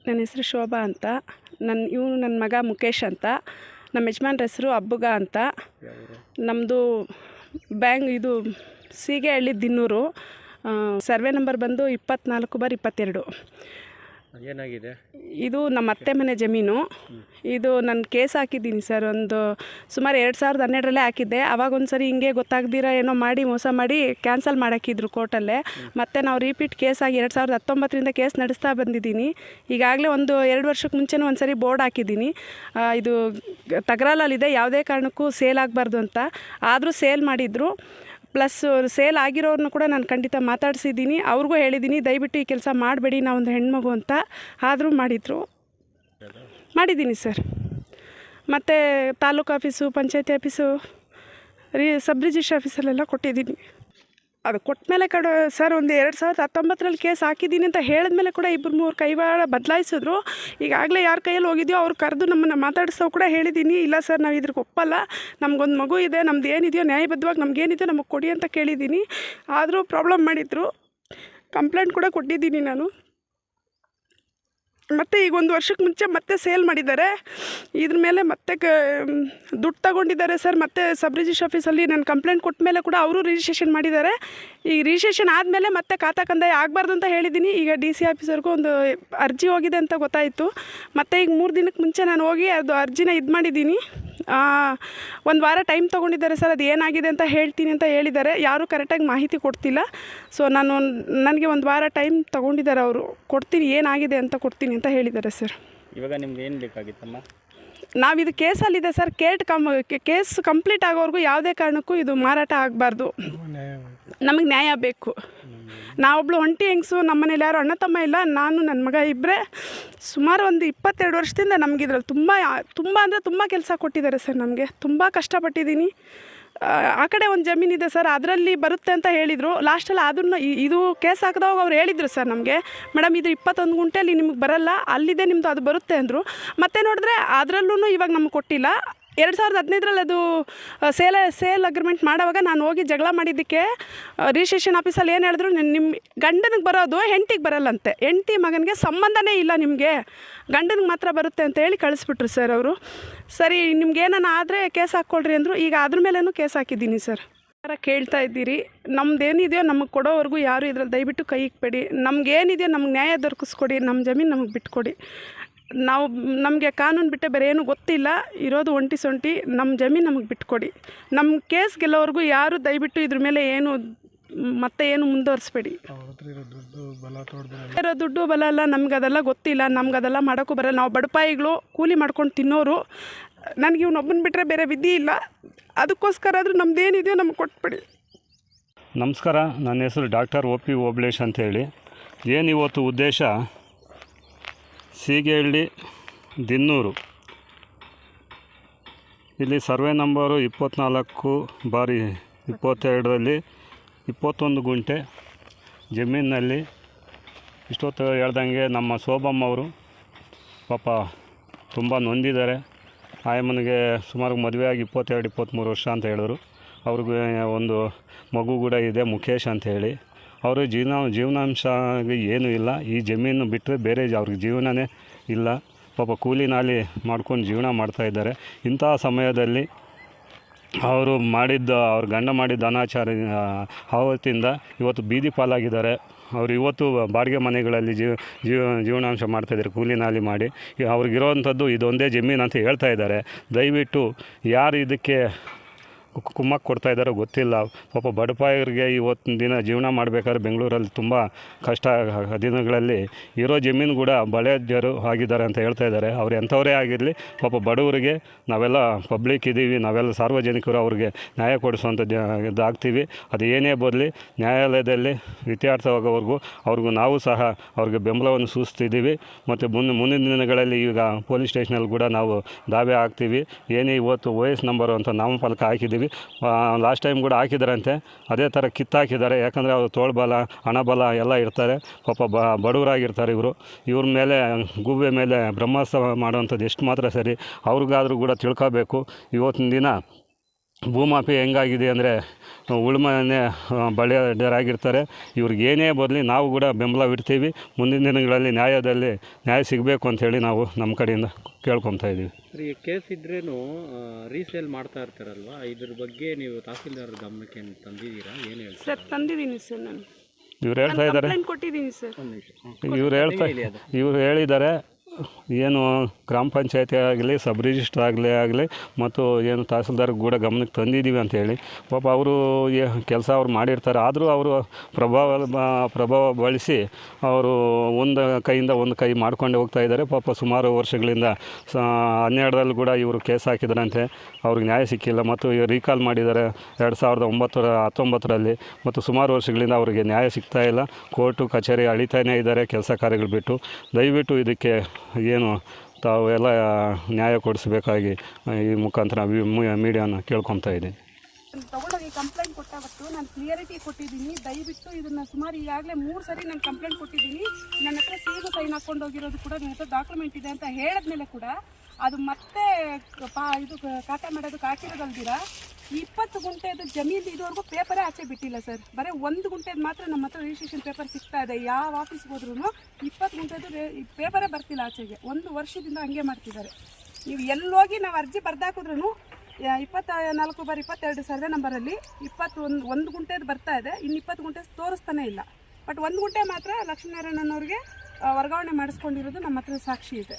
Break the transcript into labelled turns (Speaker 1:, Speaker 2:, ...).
Speaker 1: ನನ್ನ ಹೆಸರು ಶೋಭಾ ಅಂತ. ನನ್ನ ಮಗ ಮುಖೇಶ್ ಅಂತ. ನಮ್ಮ ಯಜಮಾನ್ರ ಹೆಸರು ಅಬ್ಬುಗ ಅಂತ. ನಮ್ಮದು ಇದು ಸೀಗೆಹಳ್ಳಿ ದಿನ್ನೂರು. ಸರ್ವೆ ನಂಬರ್ ಬಂದು 24/22.
Speaker 2: ಏನಾಗಿದೆ?
Speaker 1: ಇದು ನಮ್ಮ ಅತ್ತೆ ಮನೆ ಜಮೀನು. ಇದು ನಾನು ಕೇಸ್ ಹಾಕಿದ್ದೀನಿ ಸರ್. ಸುಮಾರು 2012ರಲ್ಲೇ ಹಾಕಿದ್ದೆ. ಆವಾಗ ಒಂದು ಸರಿ ಹಿಂಗೆ ಗೊತ್ತಾಗ್ದಿರ ಏನೋ ಮಾಡಿ ಮೋಸ ಮಾಡಿ ಕ್ಯಾನ್ಸಲ್ ಮಾಡೋಕ್ಕಿದ್ರು ಕೋರ್ಟಲ್ಲೇ. ಮತ್ತು ನಾವು ರಿಪೀಟ್ ಕೇಸ್ ಆಗಿ 2019ರಿಂದ ಕೇಸ್ ನಡೆಸ್ತಾ ಬಂದಿದ್ದೀನಿ. ಈಗಾಗಲೇ 2 ವರ್ಷಕ್ಕೆ ಮುಂಚೆನೂ ಒಂದು ಸರಿ ಬೋರ್ಡ್ ಹಾಕಿದ್ದೀನಿ. ಇದು ತಗರಾಲಲ್ಲಿದೆ, ಯಾವುದೇ ಕಾರಣಕ್ಕೂ ಸೇಲ್ ಆಗಬಾರ್ದು ಅಂತ. ಆದರೂ ಸೇಲ್ ಮಾಡಿದರು. ಪ್ಲಸ್ ಸೇಲ್ ಆಗಿರೋರನ್ನು ಕೂಡ ನಾನು ಖಂಡಿತ ಮಾತಾಡಿಸಿದ್ದೀನಿ. ಅವ್ರಿಗೂ ಹೇಳಿದ್ದೀನಿ, ದಯವಿಟ್ಟು ಈ ಕೆಲಸ ಮಾಡಬೇಡಿ, ನಾವೊಂದು ಹೆಣ್ಮಗು ಅಂತ. ಆದರೂ ಮಾಡಿದ್ದೀನಿ ಸರ್. ಮತ್ತು ತಾಲೂಕು ಆಫೀಸು, ಪಂಚಾಯತಿ ಆಫೀಸು, ಸಬ್ ರಿಜಿಸ್ಟ್ರ್ ಆಫೀಸಲ್ಲೆಲ್ಲ ಕೊಟ್ಟಿದ್ದೀನಿ. ಅದು ಕೊಟ್ಟ ಮೇಲೆ ಸರ್ 2019ರಲ್ಲಿ ಕೇಸ್ ಹಾಕಿದ್ದೀನಿ ಅಂತ ಹೇಳಿದ್ಮೇಲೆ ಕೂಡ 2-3 ಕೈವಾಡ ಬದಲಾಯಿಸಿದ್ರು. ಈಗಾಗಲೇ ಯಾರ ಕೈಯಲ್ಲಿ ಹೋಗಿದೆಯೋ ಅವ್ರು ಕರೆದು ನಮ್ಮನ್ನು ಮಾತಾಡಿಸೋ ಕೂಡ ಹೇಳಿದ್ದೀನಿ. ಇಲ್ಲ ಸರ್, ನಾವು ಇದ್ರಿಗೆ ಒಪ್ಪಲ್ಲ, ನಮಗೊಂದು ಮಗು ಇದೆ, ನಮ್ದು ಏನಿದೆಯೋ ನ್ಯಾಯಬದ್ಧವಾಗಿ ನಮಗೇನಿದೆಯೋ ನಮಗೆ ಕೊಡಿ ಅಂತ ಕೇಳಿದ್ದೀನಿ. ಆದರೂ ಪ್ರಾಬ್ಲಮ್ ಮಾಡಿದರು. ಕಂಪ್ಲೇಂಟ್ ಕೂಡ ಕೊಟ್ಟಿದ್ದೀನಿ ನಾನು. ಮತ್ತು ಈಗ 1 ವರ್ಷಕ್ಕೆ ಮುಂಚೆ ಮತ್ತೆ ಸೇಲ್ ಮಾಡಿದ್ದಾರೆ. ಇದ್ರ ಮೇಲೆ ಮತ್ತೆ ದುಡ್ಡು ತಗೊಂಡಿದ್ದಾರೆ ಸರ್. ಮತ್ತು ಸಬ್ ರಿಜಿಸ್ಟ್ರ್ ಆಫೀಸಲ್ಲಿ ನಾನು ಕಂಪ್ಲೇಂಟ್ ಕೊಟ್ಟ ಮೇಲೆ ಕೂಡ ಅವರು ರಿಜಿಸ್ಟ್ರೇಷನ್ ಮಾಡಿದ್ದಾರೆ. ಈ ರಿಜಿಸ್ಟ್ರೇಷನ್ ಆದಮೇಲೆ ಮತ್ತೆ ಖಾತಾ ಕಂದಾಯ ಆಗಬಾರ್ದು ಅಂತ ಹೇಳಿದ್ದೀನಿ. ಈಗ DC ಆಫೀಸರ್ಗೂ ಒಂದು ಅರ್ಜಿ ಹೋಗಿದೆ ಅಂತ ಗೊತ್ತಾಯಿತು. ಮತ್ತು ಈಗ 3 ದಿನಕ್ಕೆ ಮುಂಚೆ ನಾನು ಹೋಗಿ ಅದು ಅರ್ಜಿನ ಮಾಡಿದ್ದೀನಿ. 1 ವಾರ ಟೈಮ್ ತೊಗೊಂಡಿದ್ದಾರೆ ಸರ್. ಅದು ಏನಾಗಿದೆ ಅಂತ ಹೇಳ್ತೀನಿ ಅಂತ ಹೇಳಿದ್ದಾರೆ. ಯಾರೂ ಕರೆಕ್ಟಾಗಿ ಮಾಹಿತಿ ಕೊಡ್ತಿಲ್ಲ. ಸೊ ನನಗೆ 1 ವಾರ ಟೈಮ್ ತೊಗೊಂಡಿದ್ದಾರೆ ಅವರು. ಕೊಡ್ತೀನಿ, ಏನಾಗಿದೆ ಅಂತ ಕೊಡ್ತೀನಿ ಅಂತ ಹೇಳಿದ್ದಾರೆ ಸರ್.
Speaker 2: ಇವಾಗ ನಿಮ್ಗೆ ಏನು ಬೇಕಾಗಿತ್ತಮ್ಮ?
Speaker 1: ನಾವಿದು ಕೇಸಲ್ಲಿದೆ ಸರ್. ಕೇಸ್ ಕಂಪ್ಲೀಟ್ ಆಗೋವರೆಗೂ ಯಾವುದೇ ಕಾರಣಕ್ಕೂ ಇದು ಮಾರಾಟ ಆಗಬಾರ್ದು. ನಮಗೆ ನ್ಯಾಯ ಬೇಕು. ನಾವೊಬ್ಳು ಒಂಟಿ ಹೆಂಗಸು. ನಮ್ಮ ಮನೇಲಿ ಯಾರು ಅಣ್ಣ ತಮ್ಮ ಇಲ್ಲ. ನಾನು ನನ್ನ ಮಗ ಇಬ್ಬರೇ. ಸುಮಾರು 22 ವರ್ಷದಿಂದ ನಮಗಿದ್ರಲ್ಲಿ ತುಂಬ ಕೆಲಸ ಕೊಟ್ಟಿದ್ದಾರೆ ಸರ್. ನಮಗೆ ತುಂಬ ಕಷ್ಟಪಟ್ಟಿದ್ದೀನಿ. ಆ ಕಡೆ ಒಂದು ಜಮೀನಿದೆ ಸರ್, ಅದರಲ್ಲಿ ಬರುತ್ತೆ ಅಂತ ಹೇಳಿದರು. ಲಾಸ್ಟಲ್ಲಿ ಅದನ್ನು ಇದು ಕೇಸ್ ಹಾಕಿದವಾಗ ಅವ್ರು ಹೇಳಿದರು ಸರ್ ನಮಗೆ, ಮೇಡಮ್ ಇದು 21 ಗುಂಟೆಯಲ್ಲಿ ನಿಮಗೆ ಬರಲ್ಲ, ಅಲ್ಲಿದೆ ನಿಮ್ಮದು, ಅದು ಬರುತ್ತೆ ಅಂದರು. ಮತ್ತೆ ನೋಡಿದ್ರೆ ಅದರಲ್ಲೂ ಇವಾಗ ನಮ್ಗೆ ಕೊಟ್ಟಿಲ್ಲ. 2015ರಲ್ಲಿ ಅದು ಸೇಲ್ ಅಗ್ರಿಮೆಂಟ್ ಮಾಡೋವಾಗ ನಾನು ಹೋಗಿ ಜಗಳ ಮಾಡಿದ್ದಕ್ಕೆ ರಿಜಿಸ್ಟ್ರೇಷನ್ ಆಫೀಸಲ್ಲಿ ಏನು ಹೇಳಿದ್ರು, ನಿಮ್ಮ ಗಂಡನಿಗೆ ಬರೋದು ಹೆಂಡತಿಗೆ ಬರಲ್ಲಂತೆ, ಹೆಂಡತಿ ಮಗನಿಗೆ ಸಂಬಂಧನೇ ಇಲ್ಲ, ನಿಮಗೆ ಗಂಡನಿಗೆ ಮಾತ್ರ ಬರುತ್ತೆ ಅಂತ ಹೇಳಿ ಕಳಿಸ್ಬಿಟ್ರು ಸರ್ ಅವರು. ಸರಿ, ನಿಮ್ಗೇನ ಆದರೆ ಕೇಸ್ ಹಾಕ್ಕೊಳ್ರಿ ಅಂದರು. ಈಗ ಅದ್ರ ಮೇಲೂ ಕೇಸ್ ಹಾಕಿದ್ದೀನಿ ಸರ್. ಕೇಳ್ತಾ ಇದ್ದೀರಿ, ನಮ್ದೇನಿದೆಯೋ ನಮಗೆ ಕೊಡೋವರೆಗೂ ಯಾರು ಇದ್ರಲ್ಲಿ ದಯವಿಟ್ಟು ಕೈ ಇಕ್ಬೇಡಿ. ನಮಗೇನಿದೆಯೋ ನಮ್ಗೆ ನ್ಯಾಯ ದೊರಕಿಸ್ಕೊಡಿ. ನಮ್ಮ ಜಮೀನು ನಮಗೆ ಬಿಟ್ಕೊಡಿ. ನಮಗೆ ಕಾನೂನು ಬಿಟ್ಟೆ ಬೇರೆ ಏನೂ ಗೊತ್ತಿಲ್ಲ. ಇರೋದು ಒಂಟಿ ಸೊಂಟಿ. ನಮ್ಮ ಜಮೀನು ನಮಗೆ ಬಿಟ್ಕೊಡಿ. ನಮ್ಮ ಕೇಸ್ ಗೆಲ್ಲೋವರೆಗೂ ಯಾರು ದಯವಿಟ್ಟು ಇದ್ರ ಮೇಲೆ ಏನು ಮುಂದುವರಿಸ್ಬೇಡಿ. ಇರೋ ದುಡ್ಡು ಬಲ ಅಲ್ಲ, ನಮಗದೆಲ್ಲ ಗೊತ್ತಿಲ್ಲ, ನಮಗದೆಲ್ಲ ಮಾಡೋಕ್ಕೂ ಬರಲ್ಲ. ನಾವು ಬಡಪಾಯಿಗಳು, ಕೂಲಿ ಮಾಡ್ಕೊಂಡು ತಿನ್ನೋರು. ನನಗೆ ಇವನೊಬ್ಬನ ಬಿಟ್ಟರೆ ಬೇರೆ ವಿಧಿ ಇಲ್ಲ. ಅದಕ್ಕೋಸ್ಕರ ಆದರೂ ನಮ್ಮದೇನಿದೆಯೋ ನಮಗೆ ಕೊಟ್ಬಿಡಿ.
Speaker 3: ನಮಸ್ಕಾರ, ನನ್ನ ಹೆಸರು ಡಾಕ್ಟರ್ OP ಓಬಳೇಶ್ ಅಂತೇಳಿ. ಏನಿವತ್ತು ಉದ್ದೇಶ, ಸೀಗೆಹಳ್ಳಿ ದಿನ್ನೂರು ಇಲ್ಲಿ ಸರ್ವೆ ನಂಬರು 24/22ರಲ್ಲಿ 21 ಗುಂಟೆ ಜಮೀನಿನಲ್ಲಿ ಇಷ್ಟೊತ್ತು ಹೇಳ್ದಂಗೆ ನಮ್ಮ ಶೋಭಮ್ಮವರು ಪಾಪ ತುಂಬ ನೊಂದಿದ್ದಾರೆ. ಆಯಮ್ಮನಿಗೆ ಸುಮಾರು ಮದುವೆಯಾಗಿ 22-23 ವರ್ಷ ಅಂತ ಹೇಳಿದ್ರು. ಅವ್ರಿಗೆ ಒಂದು ಮಗು ಕೂಡ ಇದೆ, ಮುಖೇಶ್ ಅಂತ ಹೇಳಿ. ಅವರು ಜೀವನಾಂಶ ಏನೂ ಇಲ್ಲ. ಈ ಜಮೀನು ಬಿಟ್ಟರೆ ಬೇರೆ ಅವ್ರಿಗೆ ಜೀವನನೇ ಇಲ್ಲ. ಪಾಪ ಕೂಲಿ ನಾಲಿ ಮಾಡ್ಕೊಂಡು ಜೀವನ ಮಾಡ್ತಾಯಿದ್ದಾರೆ. ಇಂತಹ ಸಮಯದಲ್ಲಿ ಅವ್ರ ಗಂಡ ಮಾಡಿದ್ದ ಅನಾಚಾರ ಆವತ್ತಿಂದ ಇವತ್ತು ಬೀದಿ ಪಾಲಾಗಿದ್ದಾರೆ. ಅವರು ಇವತ್ತು ಬಾಡಿಗೆ ಮನೆಗಳಲ್ಲಿ ಜೀವನಾಂಶ ಮಾಡ್ತಾಯಿದ್ದಾರೆ, ಕೂಲಿ ನಾಲಿ ಮಾಡಿ. ಅವ್ರಿಗಿರೋವಂಥದ್ದು ಇದೊಂದೇ ಜಮೀನು ಅಂತ ಹೇಳ್ತಾ ಇದ್ದಾರೆ. ದಯವಿಟ್ಟು ಯಾರು ಇದಕ್ಕೆ ಕುಮ್ಮಕ್ಕೆ ಕೊಡ್ತಾಯಿದ್ದಾರೋ ಗೊತ್ತಿಲ್ಲ. ಪಾಪ ಬಡಪಾಯಿಗೆ ಇವತ್ತಿನ ದಿನ ಜೀವನ ಮಾಡಬೇಕಾದ್ರೆ ಬೆಂಗಳೂರಲ್ಲಿ ತುಂಬ ಕಷ್ಟ ದಿನಗಳಲ್ಲಿ ಇರೋ ಜಮೀನು ಕೂಡ ಬಳೆಜರು ಆಗಿದ್ದಾರೆ ಅಂತ ಹೇಳ್ತಾ ಇದ್ದಾರೆ. ಅವ್ರು ಎಂಥವರೇ ಆಗಿರಲಿ, ಪಾಪ ಬಡವರಿಗೆ ನಾವೆಲ್ಲ ಪಬ್ಲಿಕ್ ಇದ್ದೀವಿ, ನಾವೆಲ್ಲ ಸಾರ್ವಜನಿಕರು ಅವ್ರಿಗೆ ನ್ಯಾಯ ಕೊಡಿಸುವಂಥದ್ದು ಇದಾಗ್ತೀವಿ. ಅದು ಏನೇ ಬರಲಿ ನ್ಯಾಯಾಲಯದಲ್ಲಿ ಇತ್ಯರ್ಥವಾಗೋವರೆಗೂ ಅವ್ರಿಗೂ ನಾವು ಸಹ ಅವ್ರಿಗೆ ಬೆಂಬಲವನ್ನು ಸೂಚಿಸ್ತಿದ್ದೀವಿ. ಮತ್ತು ಮುಂದಿನ ದಿನಗಳಲ್ಲಿ ಈಗ ಪೊಲೀಸ್ ಸ್ಟೇಷನಲ್ಲಿ ಕೂಡ ನಾವು ದಾವೆ ಹಾಕ್ತೀವಿ. ಏನೇ ಇವತ್ತು OS ನಂಬರು ಅಂತ ನಾಮಫಲಕ ಹಾಕಿದ್ದೀವಿ. ಲಾಸ್ಟ್ ಟೈಮ್ ಕೂಡ ಹಾಕಿದಾರಂತೆ, ಅದೇ ಥರ ಕಿತ್ತಾಕಿದ್ದಾರೆ. ಯಾಕಂದರೆ ಅವರು ತೋಳ್ಬಲ, ಹಣಬಲ ಎಲ್ಲ ಇರ್ತಾರೆ. ಪಾಪ ಬಡವರಾಗಿರ್ತಾರೆ ಇವ್ರ ಮೇಲೆ ಗೂಬೆ ಮೇಲೆ ಬ್ರಹ್ಮಾಸ್ತ್ರ ಮಾಡುವಂಥದ್ದು ಎಷ್ಟು ಮಾತ್ರ ಸರಿ. ಅವ್ರಿಗಾದರೂ ಕೂಡ ತಿಳ್ಕೋಬೇಕು. ಇವತ್ತಿನ ದಿನ ಭೂಮಾಫಿ ಹೆಂಗಾಗಿದೆ ಅಂದರೆ ಉಳುಮನೆ ಬಳಿಯರಾಗಿರ್ತಾರೆ. ಇವ್ರಿಗೆ ಏನೇ ಬರಲಿ ನಾವು ಕೂಡ ಬೆಂಬಲವಿಡ್ತೀವಿ. ಮುಂದಿನ ದಿನಗಳಲ್ಲಿ ನ್ಯಾಯ ಸಿಗಬೇಕು ಅಂಥೇಳಿ ನಾವು ನಮ್ಮ ಕಡೆಯಿಂದ ಕೇಳ್ಕೊತಾ ಇದ್ದೀವಿ.
Speaker 2: ಸರ್, ಈ ಕೇಸ್ ಇದ್ರೇನು ರೀಸೇಲ್ ಮಾಡ್ತಾ ಇರ್ತಾರಲ್ವಾ, ಇದ್ರ ಬಗ್ಗೆ ನೀವು ತಹಸೀಲ್ದಾರ್ ಗಮನಕ್ಕೆ ತಂದಿದ್ದೀರಾ? ಏನು ಹೇಳ್ತೀರಾ?
Speaker 1: ಸರ್ ತಂದಿದ್ದೀನಿ ಸರ್, ನಾನು
Speaker 3: ಇವ್ರು ಹೇಳ್ತಾ ಇದ್ದಾರೆ,
Speaker 1: ಕಂಪ್ಲೇಂಟ್ ಕೊಟ್ಟಿದ್ದೀನಿ ಸರ್.
Speaker 3: ಇವ್ರು ಹೇಳಿದ್ದಾರೆ ಏನು ಗ್ರಾಮ ಪಂಚಾಯತಿ ಆಗಲಿ ಸಬ್ ರಿಜಿಸ್ಟ್ರ್ ಆಗಲಿ ಮತ್ತು ಏನು ತಹಸೀಲ್ದಾರ್ ಕೂಡ ಗಮನಕ್ಕೆ ತಂದಿದ್ದೀವಿ ಅಂಥೇಳಿ. ಪಾಪ ಅವರು ಕೆಲಸ ಅವ್ರು ಮಾಡಿರ್ತಾರೆ, ಆದರೂ ಅವರು ಪ್ರಭಾವ ಬಳಸಿ ಅವರು ಒಂದು ಕೈಯಿಂದ ಒಂದು ಕೈ ಮಾಡ್ಕೊಂಡೇ ಹೋಗ್ತಾ ಇದ್ದಾರೆ. ಪಾಪ ಸುಮಾರು ವರ್ಷಗಳಿಂದ 12ರಲ್ಲಿ ಕೂಡ ಇವರು ಕೇಸ್ ಹಾಕಿದ್ರಂತೆ, ಅವ್ರಿಗೆ ನ್ಯಾಯ ಸಿಕ್ಕಿಲ್ಲ. ಮತ್ತು ರೀಕಾಲ್ ಮಾಡಿದ್ದಾರೆ 2019ರಲ್ಲಿ. ಮತ್ತು ಸುಮಾರು ವರ್ಷಗಳಿಂದ ಅವರಿಗೆ ನ್ಯಾಯ ಸಿಗ್ತಾ ಇಲ್ಲ. ಕೋರ್ಟು ಕಚೇರಿ ಅಳಿತಾನೇ ಇದ್ದಾರೆ ಕೆಲಸ ಕಾರ್ಯಗಳು ಬಿಟ್ಟು. ದಯವಿಟ್ಟು ಇದಕ್ಕೆ ಏನು ತಾವೆಲ್ಲ ನ್ಯಾಯ ಕೊಡಿಸ್ಬೇಕಾಗಿ ಈ ಮುಖಾಂತರ ಮೀಡಿಯಾನ ಕೇಳ್ಕೊತಾ ಇದ್ದೀನಿ.
Speaker 1: ತಗೊಂಡೋಗಿ ಕಂಪ್ಲೇಂಟ್ ಕೊಟ್ಟಾವತ್ತು ನಾನು ಕ್ಲಿಯರಿಟಿ ಕೊಟ್ಟಿದ್ದೀನಿ. ದಯವಿಟ್ಟು ಇದನ್ನು ಸುಮಾರು ಈಗಾಗಲೇ 3 ಸರಿ ನಾನು ಕಂಪ್ಲೇಂಟ್ ಕೊಟ್ಟಿದ್ದೀನಿ. ನನ್ನ ಹತ್ರ ಸಿಗೂ ಸೈನ್ ಹಾಕೊಂಡು ಹೋಗಿರೋದು ಕೂಡ ನನ್ನ ಹತ್ರ ಡಾಕ್ಯುಮೆಂಟ್ ಇದೆ ಅಂತ ಹೇಳಿದ್ಮೇಲೆ ಕೂಡ ಅದು ಮತ್ತೆ ಇದು ಖಾತೆ ಮಾಡೋದಕ್ಕೆ ಹಾಕಿರೋದಲ್ದಿರ 20 ಗುಂಟೆದು ಜಮೀನು ಇದುವರೆಗೂ ಪೇಪರೇ ಆಚೆ ಬಿಟ್ಟಿಲ್ಲ ಸರ್. ಬರೀ 1 ಗುಂಟೆದು ಮಾತ್ರ ನಮ್ಮ ಹತ್ರ ರಿಜಿಸ್ಟ್ರೇಷನ್ ಪೇಪರ್ ಸಿಗ್ತಾ ಇದೆ. ಯಾವ ಆಫೀಸ್ಗೆ ಹೋದ್ರೂ 20 ಗುಂಟೆದು ಪೇಪರೇ ಬರ್ತಿಲ್ಲ ಆಚೆಗೆ. 1 ವರ್ಷದಿಂದ ಹಂಗೆ ಮಾಡ್ತಿದ್ದಾರೆ. ನೀವು ಎಲ್ಲೋಗಿ ನಾವು ಅರ್ಜಿ ಬರ್ದಾಕಿದ್ರೂ 24/22 ಸರ್ವೆ ನಂಬರಲ್ಲಿ 21 ಗುಂಟೆದು ಬರ್ತಾ ಇದೆ, ಇನ್ನು 20 ಗುಂಟೆ ತೋರಿಸ್ತಾನೆ ಇಲ್ಲ. ಬಟ್ 1 ಗುಂಟೆ ಮಾತ್ರ ಲಕ್ಷ್ಮೀನಾರಾಯಣನವ್ರಿಗೆ ವರ್ಗಾವಣೆ ಮಾಡಿಸ್ಕೊಂಡಿರೋದು ನಮ್ಮ ಹತ್ರ ಸಾಕ್ಷಿ ಇದೆ.